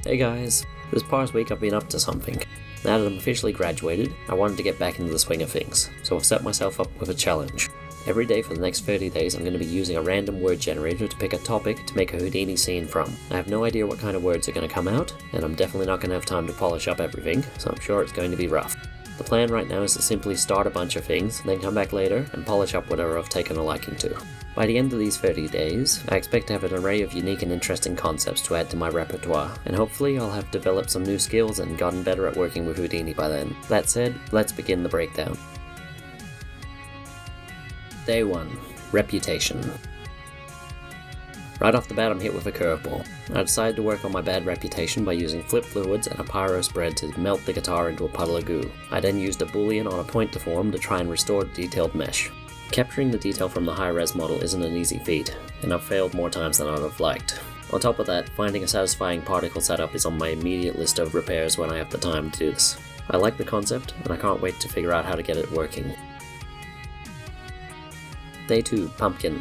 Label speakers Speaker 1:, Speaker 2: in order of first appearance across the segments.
Speaker 1: Hey guys, this past week I've been up to something. Now that I'm officially graduated, I wanted to get back into the swing of things, so I've set myself up with a challenge. Every day for the next 30 days I'm going to be using a random word generator to pick a topic to make a Houdini scene from. I have no idea what kind of words are going to come out, and I'm definitely not going to have time to polish up everything, so I'm sure it's going to be rough. The plan right now is to simply start a bunch of things, then come back later and polish up whatever I've taken a liking to. By the end of these 30 days, I expect to have an array of unique and interesting concepts to add to my repertoire, and hopefully I'll have developed some new skills and gotten better at working with Houdini by then. That said, let's begin the breakdown. Day 1. Reputation. Right off the bat I'm hit with a curveball. I decided to work on my bad reputation by using flip fluids and a pyro spread to melt the guitar into a puddle of goo. I then used a boolean on a point deform to try and restore detailed mesh. Capturing the detail from the high-res model isn't an easy feat, and I've failed more times than I'd have liked. On top of that, finding a satisfying particle setup is on my immediate list of repairs when I have the time to do this. I like the concept, and I can't wait to figure out how to get it working. Day 2. Pumpkin.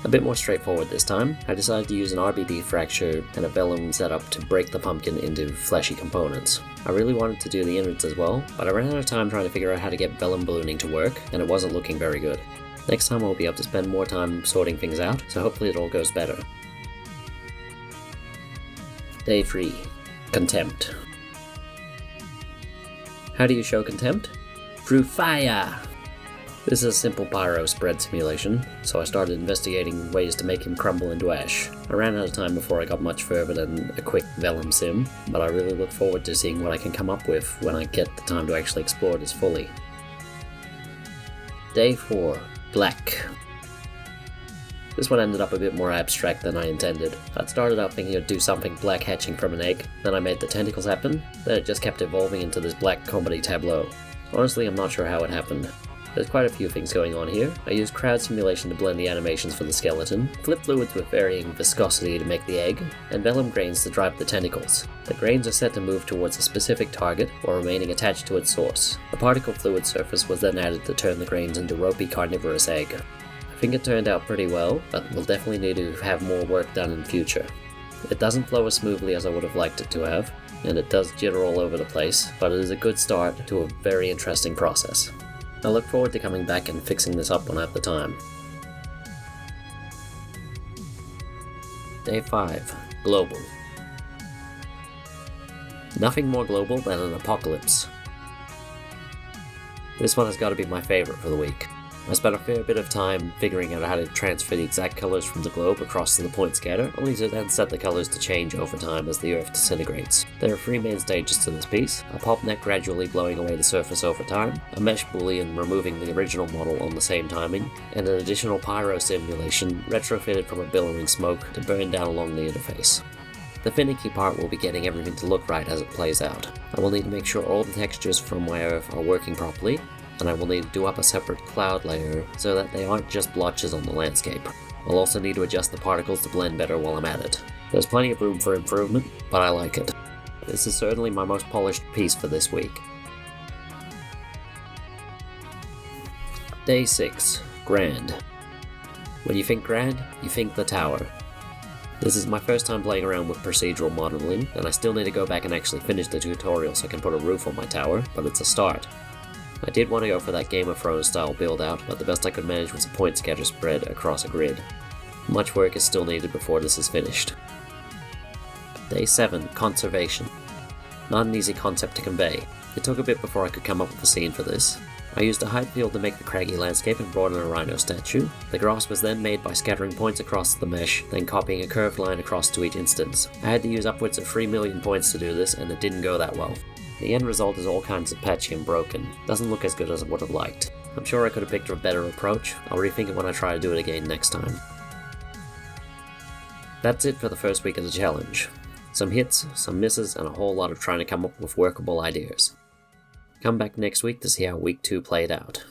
Speaker 1: A bit more straightforward this time. I decided to use an RBD fracture and a vellum setup to break the pumpkin into fleshy components. I really wanted to do the innards as well, but I ran out of time trying to figure out how to get vellum ballooning to work, and it wasn't looking very good. Next time I'll be able to spend more time sorting things out, so hopefully it all goes better. Day 3. Contempt. How do you show contempt? Through fire! This is a simple pyro spread simulation, so I started investigating ways to make him crumble into ash. I ran out of time before I got much further than a quick vellum sim, but I really look forward to seeing what I can come up with when I get the time to actually explore this fully. Day 4. Black. This one ended up a bit more abstract than I intended. I'd started out thinking I'd do something black hatching from an egg, then I made the tentacles happen, then it just kept evolving into this black comedy tableau. Honestly, I'm not sure how it happened. There's quite a few things going on here. I used crowd simulation to blend the animations for the skeleton, flip fluids with varying viscosity to make the egg, and vellum grains to drive the tentacles. The grains are set to move towards a specific target, or remaining attached to its source. A particle fluid surface was then added to turn the grains into ropey carnivorous egg. I think it turned out pretty well, but we'll definitely need to have more work done in future. It doesn't flow as smoothly as I would have liked it to have, and it does jitter all over the place, but it is a good start to a very interesting process. I look forward to coming back and fixing this up when I have the time. Day 5. Global. Nothing more global than an apocalypse. This one has got to be my favorite for the week. I spent a fair bit of time figuring out how to transfer the exact colors from the globe across to the point scatter, only to then set the colors to change over time as the Earth disintegrates. There are 3 main stages to this piece: a pulp neck gradually blowing away the surface over time, a mesh boolean removing the original model on the same timing, and an additional pyro simulation retrofitted from a billowing smoke to burn down along the interface. The finicky part will be getting everything to look right as it plays out. I will need to make sure all the textures from my Earth are working properly, and I will need to do up a separate cloud layer so that they aren't just blotches on the landscape. I'll also need to adjust the particles to blend better while I'm at it. There's plenty of room for improvement, but I like it. This is certainly my most polished piece for this week. Day 6. Grand. When you think grand, you think the tower. This is my first time playing around with procedural modeling, and I still need to go back and actually finish the tutorial so I can put a roof on my tower, but it's a start. I did want to go for that Game of Thrones style build out, but the best I could manage was a point scatter spread across a grid. Much work is still needed before this is finished. Day 7. Conservation. Not an easy concept to convey. It took a bit before I could come up with a scene for this. I used a height field to make the craggy landscape and brought in a rhino statue. The grass was then made by scattering points across the mesh, then copying a curved line across to each instance. I had to use upwards of 3 million points to do this, and it didn't go that well. The end result is all kinds of patchy and broken. Doesn't look as good as I would have liked. I'm sure I could have picked a better approach. I'll rethink it when I try to do it again next time. That's it for the first week of the challenge. Some hits, some misses, and a whole lot of trying to come up with workable ideas. Come back next week to see how week 2 played out.